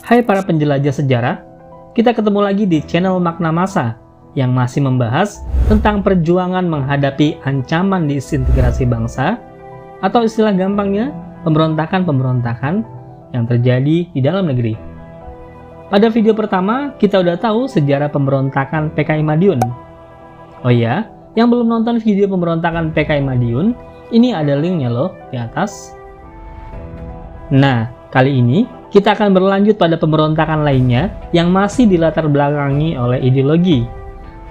Hai para penjelajah sejarah, kita ketemu lagi di channel Makna Masa yang masih membahas tentang perjuangan menghadapi ancaman disintegrasi bangsa atau istilah gampangnya pemberontakan-pemberontakan yang terjadi di dalam negeri. Pada video pertama, kita udah tahu sejarah pemberontakan PKI Madiun. Oh iya, yang belum nonton video pemberontakan PKI Madiun, ini ada linknya loh di atas. Nah, kali ini kita akan berlanjut pada pemberontakan lainnya yang masih dilatar belakangi oleh ideologi.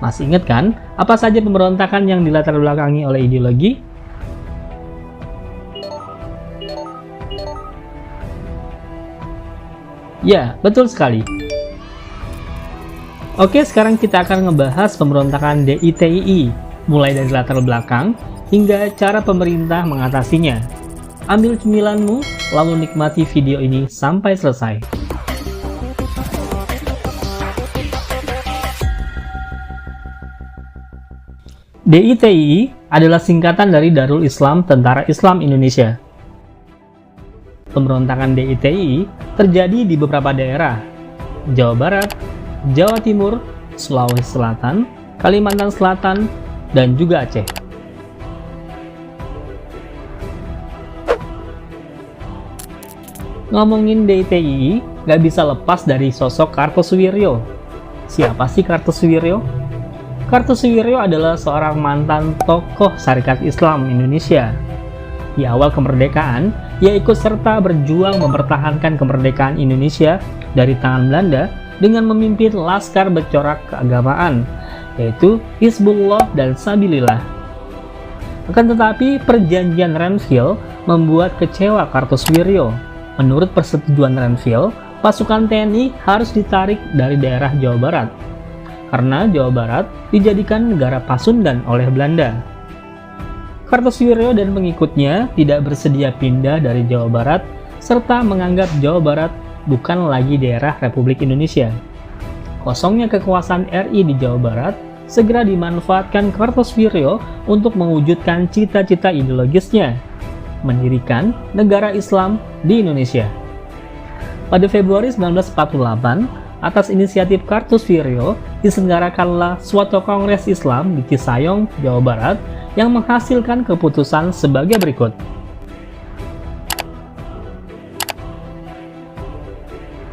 Masih ingat kan, apa saja pemberontakan yang dilatar belakangi oleh ideologi? Ya, betul sekali. Oke, sekarang kita akan ngebahas pemberontakan DITII, mulai dari latar belakang hingga cara pemerintah mengatasinya. Ambil cemilanmu, lalu nikmati video ini sampai selesai. DITII adalah singkatan dari Darul Islam Tentara Islam Indonesia. Pemberontakan DITII terjadi di beberapa daerah, Jawa Barat, Jawa Timur, Sulawesi Selatan, Kalimantan Selatan, dan juga Aceh. Ngomongin DITII, nggak bisa lepas dari sosok Kartosuwiryo. Siapa sih Kartosuwiryo? Kartosuwiryo adalah seorang mantan tokoh Syarikat Islam Indonesia. Di awal kemerdekaan, ia ikut serta berjuang mempertahankan kemerdekaan Indonesia dari tangan Belanda dengan memimpin laskar bercorak keagamaan, yaitu Hizbullah dan Sabilillah. Akan tetapi, perjanjian Renville membuat kecewa Kartosuwiryo. Menurut persetujuan Renville, pasukan TNI harus ditarik dari daerah Jawa Barat, karena Jawa Barat dijadikan negara Pasundan oleh Belanda. Kartosuwiryo dan pengikutnya tidak bersedia pindah dari Jawa Barat, serta menganggap Jawa Barat bukan lagi daerah Republik Indonesia. Kosongnya kekuasaan RI di Jawa Barat segera dimanfaatkan Kartosuwiryo untuk mewujudkan cita-cita ideologisnya, mendirikan negara Islam di Indonesia. Pada Februari 1948, atas inisiatif Kartosuwiryo, diselenggarakanlah suatu kongres Islam di Cisayong, Jawa Barat, yang menghasilkan keputusan sebagai berikut.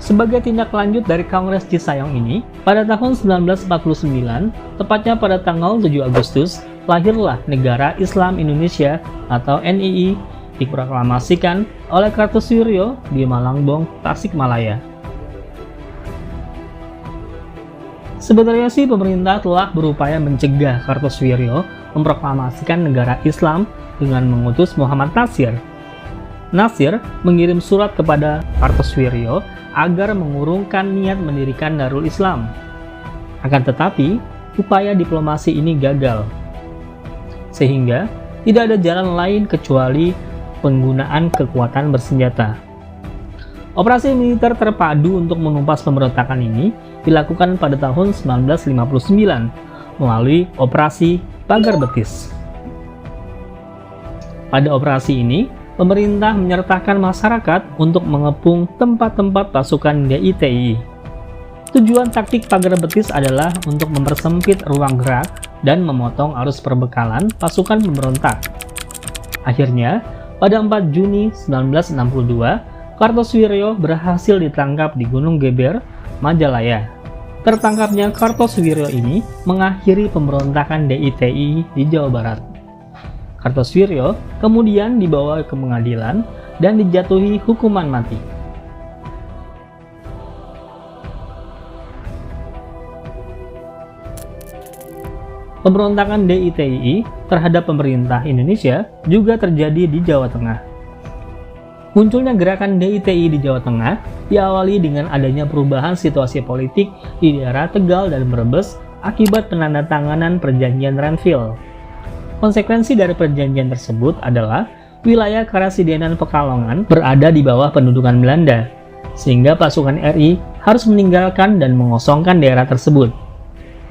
Sebagai tindak lanjut dari Kongres Cisayong ini, pada tahun 1949, tepatnya pada tanggal 7 Agustus, lahirlah Negara Islam Indonesia atau NII, diproklamasikan oleh Kartosuwiryo di Malangbong, Tasikmalaya. Sebenarnya sih pemerintah telah berupaya mencegah Kartosuwiryo memproklamasikan negara Islam dengan mengutus Muhammad Nasir. Nasir mengirim surat kepada Kartosuwiryo agar mengurungkan niat mendirikan Darul Islam. Akan tetapi, upaya diplomasi ini gagal. Sehingga tidak ada jalan lain kecuali penggunaan kekuatan bersenjata. Operasi militer terpadu untuk menumpas pemberontakan ini dilakukan pada tahun 1959 melalui Operasi Pagar Betis. Pada operasi ini, pemerintah menyertakan masyarakat untuk mengepung tempat-tempat pasukan DITII. Tujuan taktik Pagar Betis adalah untuk mempersempit ruang gerak dan memotong arus perbekalan pasukan pemberontak. Akhirnya, pada 4 Juni 1962, Kartosuwiryo berhasil ditangkap di Gunung Geber, Majalaya. Tertangkapnya Kartosuwiryo ini mengakhiri pemberontakan DITII di Jawa Barat. Kartosuwiryo kemudian dibawa ke pengadilan dan dijatuhi hukuman mati. Pemberontakan DITII terhadap pemerintah Indonesia juga terjadi di Jawa Tengah. Munculnya gerakan DITII di Jawa Tengah diawali dengan adanya perubahan situasi politik di daerah Tegal dan Brebes akibat penandatanganan perjanjian Renville. Konsekuensi dari perjanjian tersebut adalah wilayah Karasidenan Pekalongan berada di bawah pendudukan Belanda, sehingga pasukan RI harus meninggalkan dan mengosongkan daerah tersebut.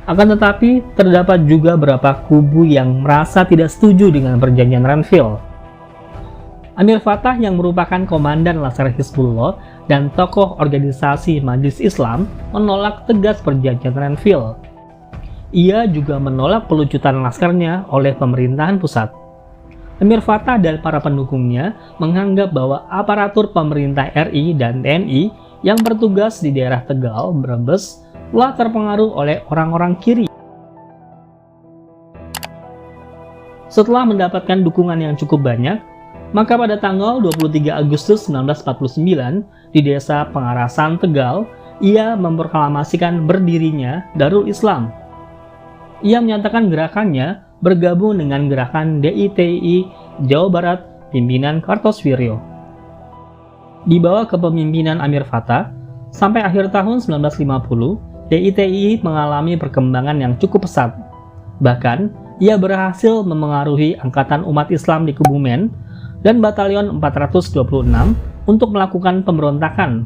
Akan tetapi, terdapat juga beberapa kubu yang merasa tidak setuju dengan perjanjian Renville. Amir Fattah yang merupakan komandan Laskar Hizbullah dan tokoh organisasi Majelis Islam menolak tegas perjanjian Renville. Ia juga menolak pelucutan laskarnya oleh pemerintahan pusat. Amir Fattah dan para pendukungnya menganggap bahwa aparatur pemerintah RI dan TNI yang bertugas di daerah Tegal, Brebes, telah terpengaruh oleh orang-orang kiri. Setelah mendapatkan dukungan yang cukup banyak, maka pada tanggal 23 Agustus 1949 di desa Pengarasan, Tegal, ia memproklamasikan berdirinya Darul Islam. Ia menyatakan gerakannya bergabung dengan gerakan DITI Jawa Barat pimpinan Kartosuwiryo. Di bawah kepemimpinan Amir Fattah, sampai akhir tahun 1950, DITI mengalami perkembangan yang cukup pesat. Bahkan, ia berhasil memengaruhi Angkatan Umat Islam di Kebumen dan Batalion 426 untuk melakukan pemberontakan.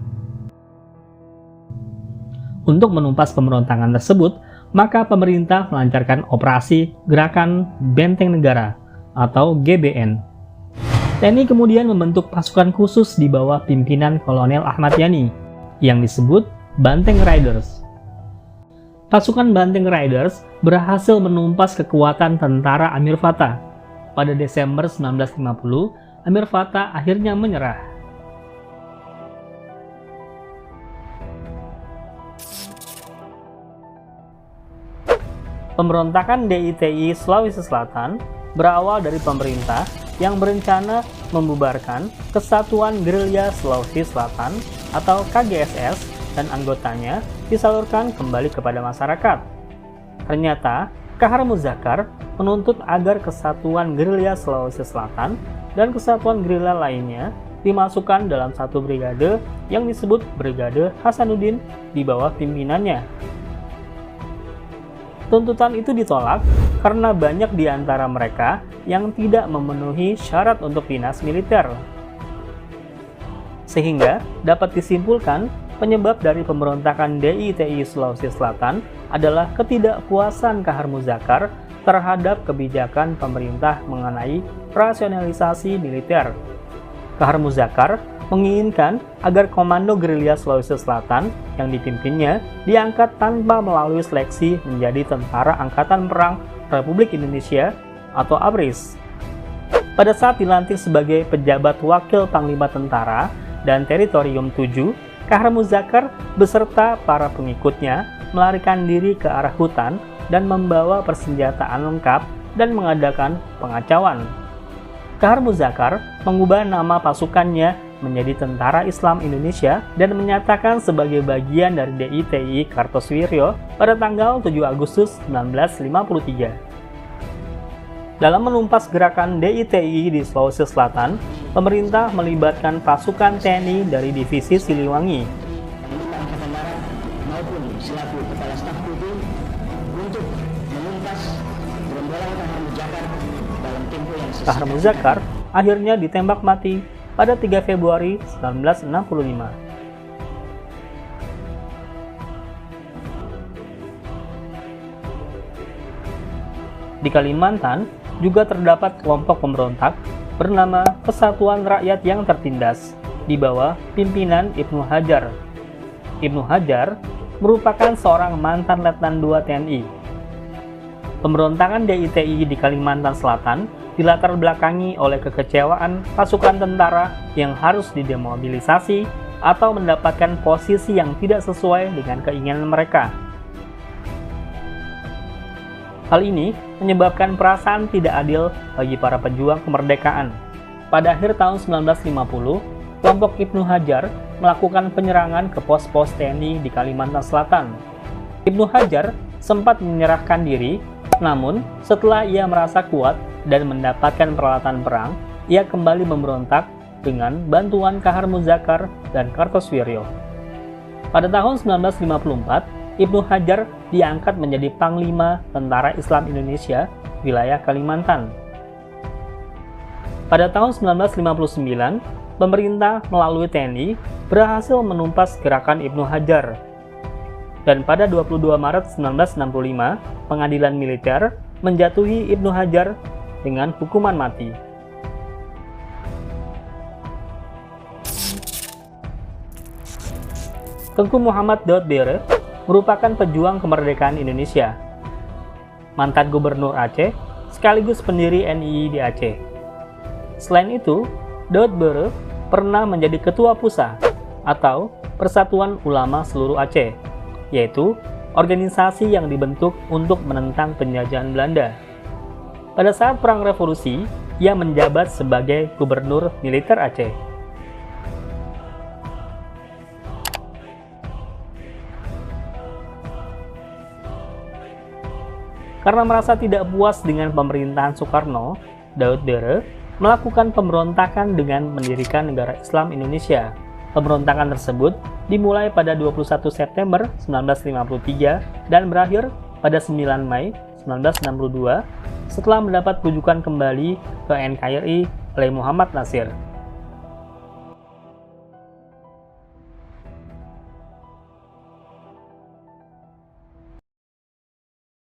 Untuk menumpas pemberontakan tersebut, maka pemerintah melancarkan operasi Gerakan Benteng Negara atau GBN. TNI kemudian membentuk pasukan khusus di bawah pimpinan Kolonel Ahmad Yani yang disebut Banteng Riders. Pasukan Banteng Riders berhasil menumpas kekuatan tentara Amir Fattah. Pada Desember 1950, Amir Fattah akhirnya menyerah. Pemberontakan DITI Sulawesi Selatan berawal dari pemerintah yang berencana membubarkan Kesatuan Gerilya Sulawesi Selatan atau KGSS dan anggotanya disalurkan kembali kepada masyarakat. Ternyata, Kahar Muzakar menuntut agar Kesatuan Gerilya Sulawesi Selatan dan kesatuan gerilya lainnya dimasukkan dalam satu brigade yang disebut Brigade Hasanuddin di bawah pimpinannya. Tuntutan itu ditolak karena banyak di antara mereka yang tidak memenuhi syarat untuk dinas militer. Sehingga dapat disimpulkan penyebab dari pemberontakan DITI Sulawesi Selatan adalah ketidakpuasan Kahar Muzakar terhadap kebijakan pemerintah mengenai rasionalisasi militer. Kahar Muzakar menginginkan agar Komando Gerilya Sulawesi Selatan yang dipimpinnya diangkat tanpa melalui seleksi menjadi Tentara Angkatan Perang Republik Indonesia atau ABRIS. Pada saat dilantik sebagai pejabat wakil Panglima Tentara dan Teritorium 7, Kahar Muzakar beserta para pengikutnya melarikan diri ke arah hutan dan membawa persenjataan lengkap dan mengadakan pengacauan. Kahar Muzakar mengubah nama pasukannya menjadi Tentara Islam Indonesia dan menyatakan sebagai bagian dari DITI Kartosuwiryo pada tanggal 7 Agustus 1953. Dalam menumpas gerakan DITI di Sulawesi Selatan, pemerintah melibatkan pasukan TNI dari Divisi Siliwangi. Maupun selaku Kepala Staf Khusus untuk menumpas gerombolan Kahar Muzakar dalam tempo yang sesingkat. Kahar Muzakar akhirnya ditembak mati pada 3 Februari 1965. Di Kalimantan juga terdapat kelompok pemberontak bernama Kesatuan Rakyat yang Tertindas di bawah pimpinan Ibnu Hajar. Ibnu Hajar merupakan seorang mantan Letnan II TNI. Pemberontakan DITI di Kalimantan Selatan dilatar belakangi oleh kekecewaan pasukan tentara yang harus didemobilisasi atau mendapatkan posisi yang tidak sesuai dengan keinginan mereka. Hal ini menyebabkan perasaan tidak adil bagi para pejuang kemerdekaan. Pada akhir tahun 1950, kelompok Ibnu Hajar melakukan penyerangan ke pos-pos TNI di Kalimantan Selatan. Ibnu Hajar sempat menyerahkan diri, namun setelah ia merasa kuat dan mendapatkan peralatan perang, ia kembali memberontak dengan bantuan Kahar Muzakar dan Kartosuwiryo. Pada tahun 1954, Ibnu Hajar diangkat menjadi Panglima Tentara Islam Indonesia wilayah Kalimantan. Pada tahun 1959, pemerintah melalui TNI berhasil menumpas gerakan Ibnu Hajar. Dan pada 22 Maret 1965, pengadilan militer menjatuhi Ibnu Hajar dengan hukuman mati. Tengku Muhammad Daud Bere merupakan pejuang kemerdekaan Indonesia, mantan gubernur Aceh, sekaligus pendiri NII di Aceh. Selain itu, Daud Bere pernah menjadi ketua PUSA atau Persatuan Ulama Seluruh Aceh, yaitu organisasi yang dibentuk untuk menentang penjajahan Belanda. Pada saat Perang Revolusi, ia menjabat sebagai gubernur militer Aceh. Karena merasa tidak puas dengan pemerintahan Soekarno, Daud Bere melakukan pemberontakan dengan mendirikan Negara Islam Indonesia. Pemberontakan tersebut dimulai pada 21 September 1953 dan berakhir pada 9 Mei 1962 setelah mendapat rujukan kembali ke NKRI oleh Muhammad Nasir.